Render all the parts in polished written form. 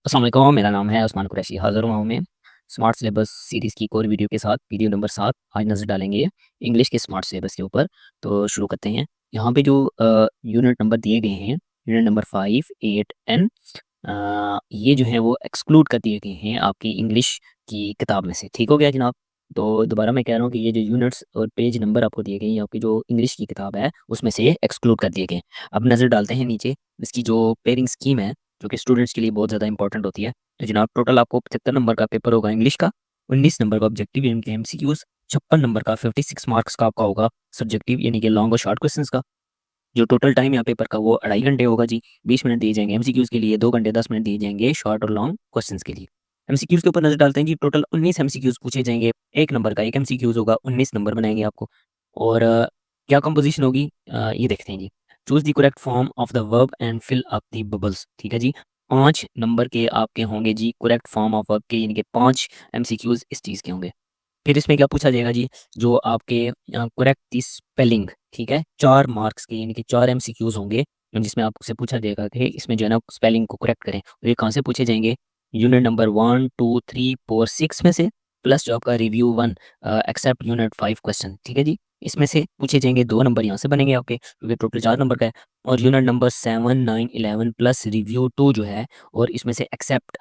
अस्सलाम वालेकुम, मेरा नाम है उस्मान कुरैशी। हाज़िर हुआ हूँ मैं स्मार्ट सिलेबस सीरीज़ की एक और वीडियो के साथ। वीडियो नंबर 7 आज नज़र डालेंगे इंग्लिश के स्मार्ट सिलेबस के ऊपर। तो शुरू करते हैं। यहाँ पे जो यूनिट नंबर दिए गए हैं, यूनिट नंबर 5, 8 एंड ये जो है वो एक्सक्लूड कर दिए गए हैं आपकी इंग्लिश की किताब में से। ठीक हो गया जनाब? तो दोबारा मैं कह रहा हूँ कि ये जो यूनिट्स और पेज नंबर आपको दिए गए हैं, ये आपकी जो इंग्लिश की किताब है, उसमें से एक्सक्लूड कर दिए गए हैं। अब नज़र डालते हैं नीचे, इसकी जो पेयरिंग स्कीम है, जो कि स्टूडेंट्स के लिए बहुत ज़्यादा इंपॉर्टेंट होती है। तो जनाब टोटल आपको 75 नंबर का पेपर होगा इंग्लिश का, 19 नंबर का ऑब्जेक्टिव यानी कि एमसीक्यूज़, 56 नंबर का 56 मार्क्स का आपका होगा सब्जेक्टिव यानी कि लॉन्ग और शॉर्ट क्वेश्चंस का। जो टोटल टाइम यहाँ पेपर का वो 2.5 घंटे होगा जी। 20 मिनट दिए जाएँगे एमसीक्यूज़ के लिए, 2 घंटे 10 मिनट दिए जाएँगे शॉर्ट और लॉन्ग क्वेश्चंस के लिए। एमसीक्यूज़ के ऊपर नज़र डालते हैं जी। टोटल 19 एमसीक्यूज़ पूछे जाएँगे। 1 नंबर का 1 एमसीक्यूज़ होगा, 19 नंबर बनाएँगे आपको। और क्या कंपोज़िशन होगी ये देखते हैं जी। Choose the correct form of the verb and fill up the bubbles. ठीक है जी। 5 नंबर के आपके होंगे जी करेक्ट फॉर्म ऑफ वर्ब के, यानी कि 5 एमसीक्यूज़ इस चीज़ के होंगे। फिर इसमें क्या पूछा जाएगा जी, जो आपके करेक्ट दी स्पेलिंग, ठीक है? 4 मार्क्स के यानी कि 4 एमसीक्यूज़ होंगे, जिसमें आपसे पूछा जाएगा कि इसमें जो है ना स्पेलिंग को करेक्ट करें। और ये कहाँ से पूछे जाएँगे? यूनिट नंबर 1, 2, 3, 4, 6 में से, प्लस जो आपका रिव्यू 1 एक्सेप्ट यूनिट 5 क्वेश्चन, ठीक है जी? इसमें से पूछे जाएँगे। 2 नंबर यहाँ से बनेंगे आपके, क्योंकि टोटल 4 नंबर का है। और यूनिट नंबर 7, 9, 11 प्लस रिव्यू 2 जो है, और इसमें से एक्सेप्ट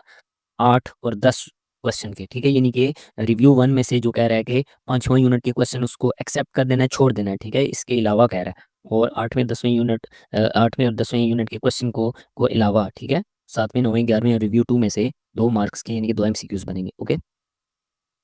8 और 10 क्वेश्चन के, ठीक है? यानी कि रिव्यू 1 में से जो कह रहा है कि 5वाँ यूनिट के क्वेश्चन उसको एक्सेप्ट कर देना है, छोड़ देना है, ठीक है? इसके अलावा कह रहा है। और 8वें और 10वें यूनिट के क्वेश्चन को अलावा, ठीक है? 7वें, 9वें, 11वें और रिव्यू 2 में से 2 मार्क्स के यानी कि 2 एमसीक्यूज़ बनेंगे, ओके?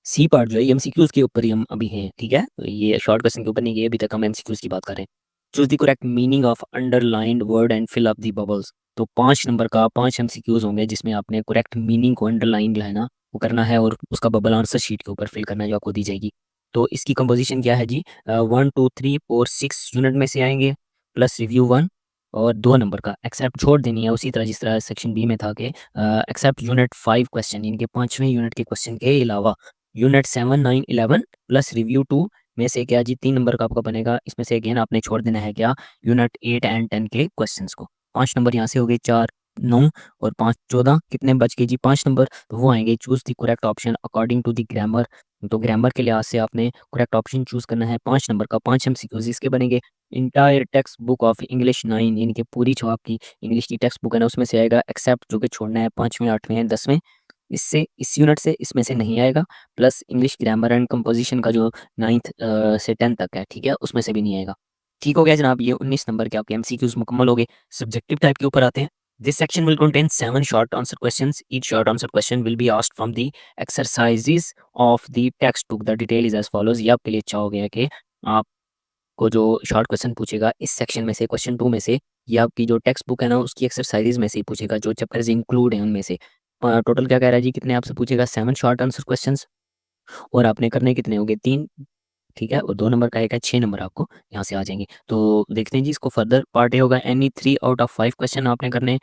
सी पार्ट जो है ये एमसीक्यूज़ के ऊपर ही हम अभी हैं, ठीक है? तो ये शॉर्ट क्वेश्चन के ऊपर नहीं है, अभी तक हम एमसीक्यूज़ की बात कर रहे हैं। Choose the correct meaning of underlined word and fill up the bubbles. तो 5 नंबर का 5 एमसीक्यूज़ होंगे, जिसमें आपने करेक्ट मीनिंग को अंडरलाइन जो है ना, वो करना है और उसका बबल आंसर शीट के ऊपर फिल करना है जो आपको दी जाएगी। तो इसकी कंपोज़िशन क्या है जी? 1, 2, 3 और 6 यूनिट में से आएँगे, प्लस रिव्यू 1 और 2 नंबर का एक्सेप्ट छोड़ देनी है, उसी तरह जिस तरह सेक्शन बी में था कि एक्सेप्ट यूनिट 5 क्वेश्चन, यानी कि 5वें यूनिट के क्वेश्चन के अलावा यूनिट 7, 9, 11 प्लस रिव्यू 2 में से क्या जी 3 नंबर का आपका बनेगा। इसमें से अगेन आपने छोड़ देना है क्या, यूनिट 8 एंड 10 के क्वेश्चंस को। 5 नंबर यहाँ से हो गए, 4, 9 और 5, 14, कितने बच गए जी 5 नंबर, तो वो आएँगे choose the correct option according to the grammar. तो ग्रामर के लिहाज से आपने करेक्ट ऑप्शन चूज़ करना है। 5 नंबर का 5 एमसीक्यूज़ इसके बनेंगे। Entire text book of English 9 यानी कि पूरी जो आपकी इंग्लिश की टेक्स्ट बुक है ना, उसमें से आएगा एक्सेप्ट जो कि छोड़ना है 5वें, 8वें एंड 10वें। इससे इस यूनिट से इसमें से नहीं आएगा। Plus English grammar and composition का जो 9th से 10th तक है, ठीक है? उसमें से भी नहीं आएगा। ठीक हो गया जनाब, ये 19 नंबर के आपके एमसीक्यूज़ मुकम्मल हो गए। सब्जेक्टिव टाइप के ऊपर आते हैं। This section will contain 7 short answer questions. Each short answer question will be asked from the exercises of the text book. The detail is as follows. ये आपके लिए अच्छा हो गया कि आपको जो शॉर्ट क्वेश्चन पूछेगा इस सेक्शन में से, क्वेश्चन 2 में से, ये आपकी जो टेक्स्ट बुक है ना, उसकी एक्सरसाइज़ेज़ में से ही पूछेगा, जो चैप्टर्स इंक्लूड हैं उनमें से। टोटल क्या कह रहा है जी, कितने आपसे पूछेगा? 7 शॉर्ट आंसर क्वेश्चंस, और आपने करने कितने होंगे? 3, ठीक है? और 2 नंबर का एक है, 6 नंबर आपको यहाँ से आ जाएँगे। तो देखते हैं जी, इसको फर्दर पार्ट ए होगा, एनी 3 आउट ऑफ 5 क्वेश्चन आपने करने हैं,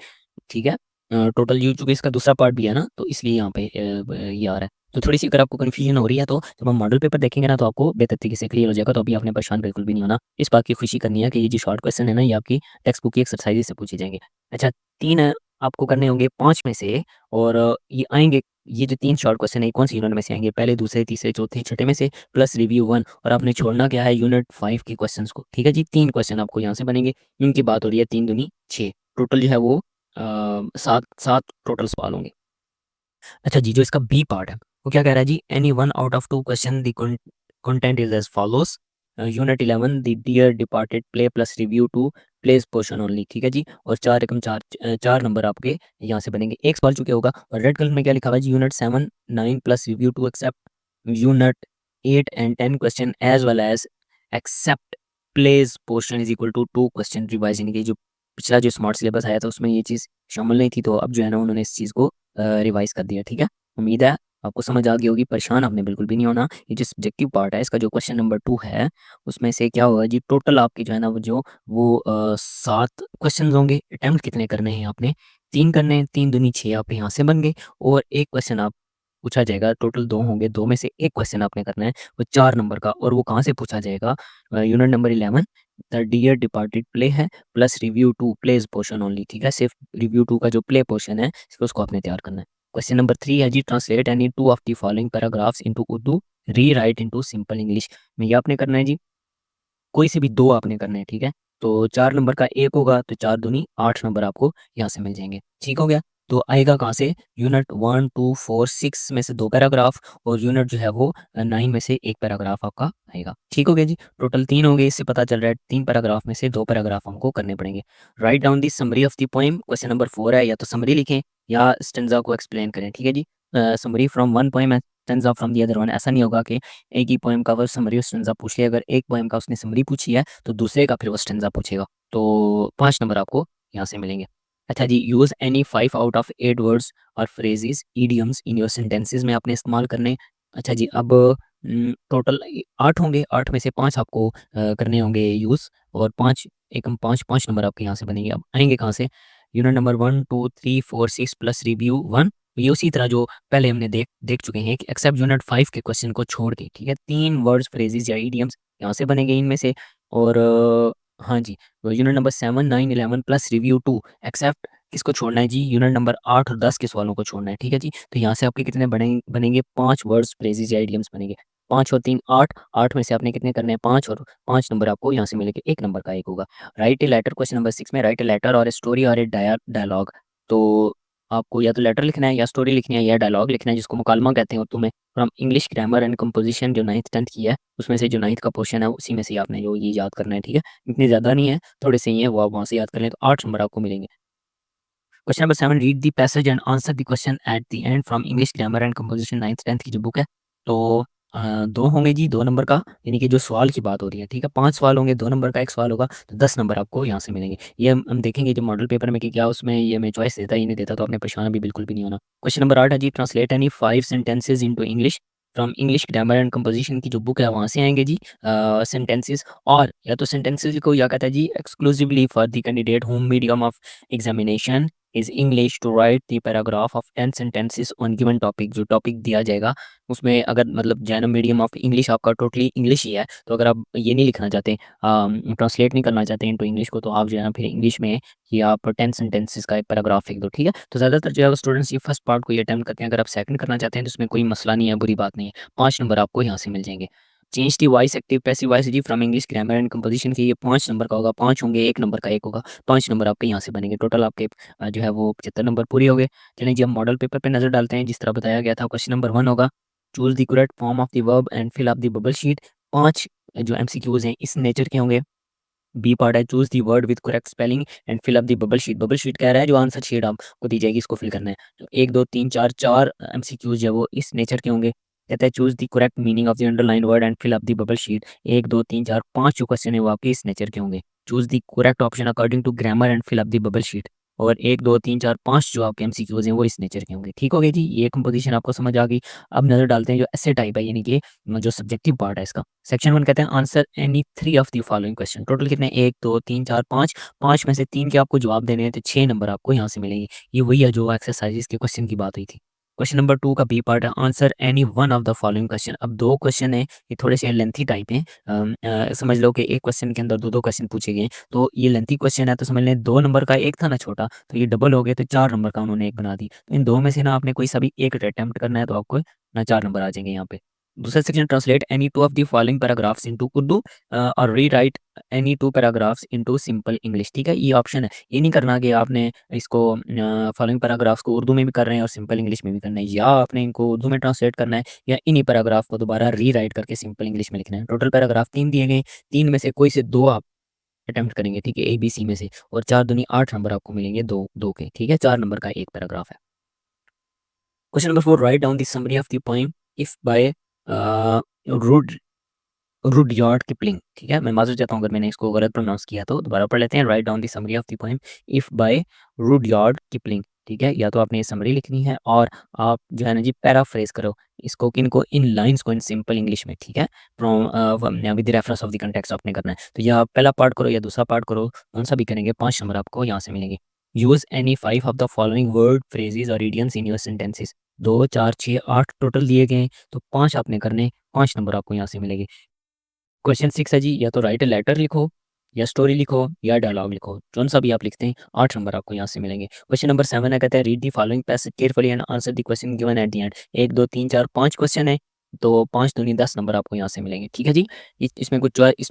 ठीक है? टोटल ये चूँकि इसका दूसरा पार्ट भी है ना, तो इसलिए यहाँ पे ये आ रहा है। तो थोड़ी-सी अगर आपको कन्फ्यूजन हो रही है, तो जब हम मॉडल पेपर देखेंगे ना, तो आपको बेहतर तरीके से क्लियर हो जाएगा। तो अभी आपने परेशान बिल्कुल भी नहीं होना। इस बात की खुशी करनी है कि ये जो शॉर्ट क्वेश्चन है ना, ये आपकी टेक्स्ट बुक की एक्सरसाइज़ से पूछे जाएँगे। अच्छा, 3 आपको करने होंगे 5 में से, और ये आएँगे, ये जो 3 शॉर्ट क्वेश्चन है, कौन-सी यूनिट में से आएँगे? पहले, दूसरे, तीसरे, चौथे, छठे में से, प्लस रिव्यू 1, और आपने छोड़ना क्या है? यूनिट 5 के क्वेश्चन्स को, ठीक है जी? 3 क्वेश्चन आपको यहाँ से बनेंगे। इनकी बात हो रही है, 3 दूनी 6, टोटल जो है वो 7 टोटल सवाल होंगे। अच्छा जी, जो इसका बी पार्ट है, वो क्या कह रहा है जी? Any one out of 2 question the content is as follows. Unit 11 the dear departed play plus review 2 plays portion only, ठीक है जी? और 4 एकम 4 4 नंबर आपके यहाँ से बनेंगे। एक सवाल चूके होगा, और रेड कलर में क्या लिखा हुआ है जी? Unit 7, 9 plus review 2 except unit 8 and 10 question as well as except plays portion is equal to 2 question revise, यानी कि जो पिछला जो स्मार्ट सिलेबस आया था उसमें ये चीज़ शामिल नहीं थी, तो अब जो है ना उन्होंने इस चीज़ को रिवाइज़ कर दिया, ठीक है? उम्मीद है आपको समझ आ गई होगी, परेशान आपने बिल्कुल भी नहीं होना। ये जो सब्जेक्टिव पार्ट है, इसका जो क्वेश्चन नंबर 2 है, उसमें से क्या होगा जी, टोटल आपकी जो है ना वो 7 क्वेश्चन्स होंगे। अटेम्प्ट कितने करने हैं आपने? 3 करने हैं, 3 दूनी 6 आपके यहाँ से बन गए, और 1 क्वेश्चन आप पूछा जाएगा, टोटल 2 होंगे, 2 में से 1 क्वेश्चन आपने करना है, वो 4 नंबर का, और वो कहाँ से पूछा जाएगा? Unit number 11 the dear departed play है plus review two plays portion only, ठीक है, सिर्फ रिव्यू टू का जो प्ले पोर्शन है उसको आपने तैयार करना है। क्वेश्चन नंबर 3 है जी, translate any two of the following paragraphs into Urdu, rewrite into simple English. में ये आपने करना है जी, कोई से भी 2 आपने करने हैं, ठीक है? तो 4 नंबर का 1 होगा तो 4 दूनी 8 नंबर आपको यहाँ से मिल जाएँगे, ठीक हो गया? तो आएगा कहाँ से? यूनिट 1, 2, 4, 6 में से 2 पैराग्राफ और यूनिट जो है वो 9 में से 1 पैराग्राफ आपका आएगा, ठीक हो गया जी? टोटल 3 हो गए, इससे पता चल रहा है 3 पैराग्राफ में से 2 पैराग्राफ हमको करने पड़ेंगे। Right down the summary of the poem, question number 4 है, या तो समरी लिखें या स्टैन्ज़ा को एक्सप्लेन करें, ठीक है जी? Summary from one poem and stanza from the other one, ऐसा नहीं होगा कि एक ही पोएम का वो समरी और स्टैन्ज़ा पूछ लिया, अगर एक पोएम का उसने समरी पूछी है, तो दूसरे का फिर वो स्टैन्ज़ा पूछेगा। तो 5 नंबर आपको यहाँ से मिलेंगे। अच्छा जी, use any 5 out of 8 words और phrases, idioms in your sentences में आपने इस्तेमाल करने। अच्छा जी, अब टोटल 8 होंगे, 8 में से 5 आपको करने होंगे यूज़, और 5 एकम 5 नंबर आपके यहाँ से बनेंगे। अब आएँगे कहाँ से? यूनिट नंबर 1, 2, 3, 4, 6 प्लस रिव्यू 1, ये उसी तरह जो पहले हमने देख देख चुके हैं कि एक्सेप्ट यूनिट 5 के क्वेश्चन को छोड़ के, ठीक है? 3 वर्ड्स, फ्रेजेज़ या इडियम्स यहाँ से बनेंगे इनमें से, और हाँ जी, तो unit number 7, 9, 11 plus review 2 except किसको छोड़ना है जी? यूनिट नंबर 8 और 10 के सवालों को छोड़ना है, ठीक है जी? तो यहाँ से आपके कितने बनेंगे 5 वर्ड्स, फ्रेजेज़ या इडियम्स बनेंगे। 5 और 3 8, 8 में से आपने कितने करने हैं? 5, और 5 नंबर आपको यहाँ से मिलेंगे, 1 नंबर का 1 होगा। Write a letter, question number 6 में राइट ए लेटर और ए स्टोरी और ए डायलॉग। तो आपको या तो लेटर लिखना है या स्टोरी लिखनी है या डायलॉग लिखना है, जिसको मुकालमा कहते हैं उर्दू में, from English grammar and composition जो 9th 10th की है, उसमें से जो 9th का पोर्शन है उसी में से आपने जो ये याद करना है, ठीक है? इतने ज़्यादा नहीं है, थोड़े से ही हैं, वो आप वहाँ से याद कर लें, तो 8 नंबर आपको मिलेंगे। Question number 7, read the passage and answer the question at the end from English grammar and composition 9th 10th की जो बुक है। तो 2 होंगे जी, 2 नंबर का, यानी कि जो सवाल की बात हो रही है, ठीक है? 5 सवाल होंगे, 2 नंबर का 1 सवाल होगा, तो 10 नंबर आपको यहाँ से मिलेंगे। ये हम देखेंगे जो मॉडल पेपर में कि क्या उसमें ये हमें चॉइस देता है या नहीं देता, तो आपने परेशान भी बिल्कुल भी नहीं होना। क्वेश्चन नंबर 8 है जी, translate any 5 sentences into English from English grammar and composition की जो बुक है वहाँ से आएँगे जी सेंटेंसेस, और या तो सेंटेंसेस को या कहता है जी exclusively for the candidate home medium of examination is English to write the paragraph of 10 sentences on given topic. जो टॉपिक दिया जाएगा उसमें, अगर मतलब जैनम मीडियम ऑफ इंग्लिश आपका टोटली इंग्लिश ही है, तो अगर आप ये नहीं लिखना चाहते, ट्रांसलेट नहीं करना चाहते इनटू इंग्लिश को, तो आप जो है ना फिर इंग्लिश में ये आप 10 सेंटेंसेस का एक पैराग्राफ लिख दो, ठीक है? तो ज़्यादातर जो है स्टूडेंट्स ये फर्स्ट पार्ट को ये अटेम्प्ट करते हैं। अगर आप सेकंड करना चाहते हैं तो उसमें कोई मसला नहीं है, बुरी बात नहीं है। 5 नंबर आपको यहाँ से मिल जाएंगे। Change the voice active passive voice जी from English grammar and composition की, ये 5 नंबर का होगा, 5 होंगे, 1 नंबर का 1 होगा, 5 नंबर आपके यहाँ से बनेंगे। टोटल आपके जो है वो 75 नंबर पूरे हो गए। चलिए जी, हम मॉडल पेपर पे नज़र डालते हैं जिस तरह बताया गया था। क्वेश्चन नंबर 1 होगा, choose the correct form of the verb and fill up the bubble sheet. 5 जो एमसीक्यूज़ हैं इस नेचर के होंगे। बी पार्ट है, choose the word with correct spelling and fill up the bubble sheet. Bubble sheet कह रहा है जो आंसर शीट आपको दी जाएगी इसको फिल करना है। तो 1, 2, 3, 4, 4 एमसीक्यूज़ जो है वो इस नेचर के होंगे। कहता है choose the correct meaning of the underline word and fill up the bubble sheet. 1, 2, 3, 4, 5 जो क्वेश्चन है वो आपके इस नेचर के होंगे। Choose the correct option according to grammar and fill up the bubble sheet. और 1, 2, 3, 4, 5 जो आपके एमसीक्यूज़ हैं वो इस नेचर के होंगे। ठीक हो गया जी, ये कंपोज़िशन आपको समझ आ गई। अब नज़र डालते हैं जो एसे टाइप है, यानी कि जो सब्जेक्टिव पार्ट है इसका। सेक्शन 1 कहते हैं answer any 3 of the following question. Total कितने? 1, 2, 3, 4, 5। 5 में से 3 के आपको जवाब देने हैं, तो 6 नंबर आपको यहाँ से मिलेंगे। ये वही है जो एक्सरसाइज़ के क्वेश्चन की बात हुई थी। क्वेश्चन नंबर 2 का बी पार्ट है, answer any one of the following question. अब 2 क्वेश्चन हैं, ये थोड़े से लेंथी टाइप हैं। समझ लो कि एक क्वेश्चन के अंदर 2-2 क्वेश्चन पूछे गए हैं, तो ये लेंथी क्वेश्चन है, तो समझ लें 2 नंबर का एक था ना छोटा, तो ये डबल हो गए, तो 4 नंबर का उन्होंने एक बना दी। तो इन 2 में से ना आपने कोई सा भी एक अटेम्प्ट करना है, तो आपको ना 4 नंबर आ जाएँगे यहाँ पे। दूसरा section, translate any 2 of the following paragraphs into Urdu और rewrite any 2 paragraphs into simple English. ठीक है, ये ऑप्शन है। ये नहीं करना कि आपने इसको फॉलोइंग पैराग्राफ्स को उर्दू में भी कर रहे हैं और सिंपल इंग्लिश में भी करना है, या आपने इनको उर्दू में ट्रांसलेट करना है या इन्हीं पैराग्राफ को दोबारा रीराइट करके सिंपल इंग्लिश में लिखना है। टोटल पैराग्राफ 3 दिए गए, 3 में से कोई से 2 आप अटेम्प्ट करेंगे, ठीक है, ए, बी, सी में से, और 4 दूनी 8 नंबर आपको मिलेंगे 2 के, ठीक है, 4 नंबर का एक पैराग्राफ है। Question number 4, write down the summary of the poem If by rude Rudyard Kipling. ठीक है, मैं माफ़ी चाहता हूँ अगर मैंने इसको गलत प्रोनाउंस किया, तो दोबारा पढ़ लेते हैं। Right down the summary of the poem If bye Rudyard Kipling. ठीक है, या तो आपने ये समरी लिखनी है और आप जो है ना जी पैराफ्रेज करो इसको, किनको, इन लाइंस को इन सिंपल इंग्लिश में, ठीक है, from with the reference of the context आपने करना है। तो या पहला पार्ट करो या दूसरा पार्ट करो, कौन सा भी करेंगे, 5 नंबर आपको यहाँ से मिलेंगे। Use any 5 of the following word phrases और idioms in your sentences. 2, 4, 6, 8 total दिए गए हैं, तो 5 आपने करने, 5 नंबर आपको यहाँ से मिलेंगे। क्वेश्चन 6 है जी, या तो राइट ए लेटर लिखो या स्टोरी लिखो या डायलॉग लिखो, कौन-सा भी आप लिखते हैं 8 नंबर आपको यहाँ से मिलेंगे। क्वेश्चन नंबर 7 है, कहता है read the following passage carefully and answer the question given at the end. 1, 2, 3, 4, 5 question है, तो 5 दूनी 10 नंबर आपको यहाँ से मिलेंगे, ठीक है जी। इसमें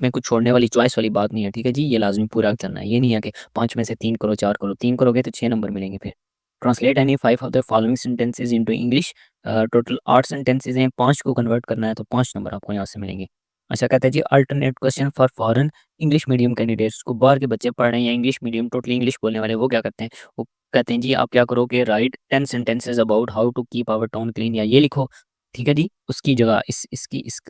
कुछ छोड़ने वाली चॉइस वाली बात नहीं है, ठीक है जी। ये लाज़मी पूरा करना है, ये नहीं है कि 5 में से 3 करो, 4 करो, 3 करोगे तो 6 नंबर मिलेंगे फिर। Translate any 5 of the following sentences into English. Total 8 sentences हैं, 5 को कन्वर्ट करना है तो 5 नंबर आपको यहाँ से मिलेंगे। अच्छा, कहता है जी alternate question for foreign English medium candidates, को बाहर के बच्चे पढ़ रहे हैं या इंग्लिश मीडियम टोटली इंग्लिश बोलने वाले, वो क्या करते हैं, वो कहते हैं जी आप क्या करो कि write 10 sentences about how to keep our town clean, या ये लिखो, ठीक है जी। उसकी जगह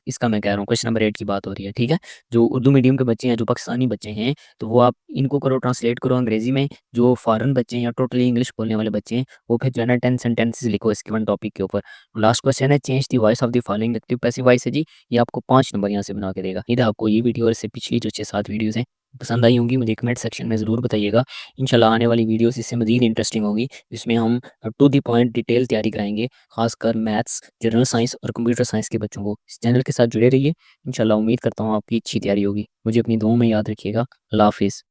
इसका मैं कह रहा हूँ, क्वेश्चन नंबर 8 की बात हो रही है, ठीक है। जो उर्दू मीडियम के बच्चे हैं, जो पाकिस्तानी बच्चे हैं, तो वो आप इनको करो ट्रांसलेट करो अंग्रेजी में। जो फॉरेन बच्चे हैं या टोटली इंग्लिश बोलने वाले बच्चे हैं, वो फिर जो है ना 10 सेंटेंसेस लिखो इस गिवन टॉपिक के ऊपर। लास्ट क्वेश्चन है change the voice of the following active passive voice है जी, ये आपको 5 नंबर यहाँ से बना के देगा। यदि आपको ये वीडियो और इससे पिछली जो 6-7 वीडियोज़ हैं पसंद आई होंगी, मुझे कमेंट सेक्शन में ज़रूर बताइएगा। इंशाल्लाह आने वाली वीडियोज़ इससे मज़ीद इंटरेस्टिंग होगी, जिसमें हम टू द पॉइंट डिटेल तैयारी कराएँगे, ख़ासकर मैथ्स, जनरल साइंस और कंप्यूटर साइंस के बच्चों को। इस चैनल के साथ जुड़े रहिए, इंशाल्लाह उम्मीद करता हूँ आपकी अच्छी तैयारी होगी। मुझे अपनी दुआओं में याद रखिएगा। अल्लाह हाफ़िज़।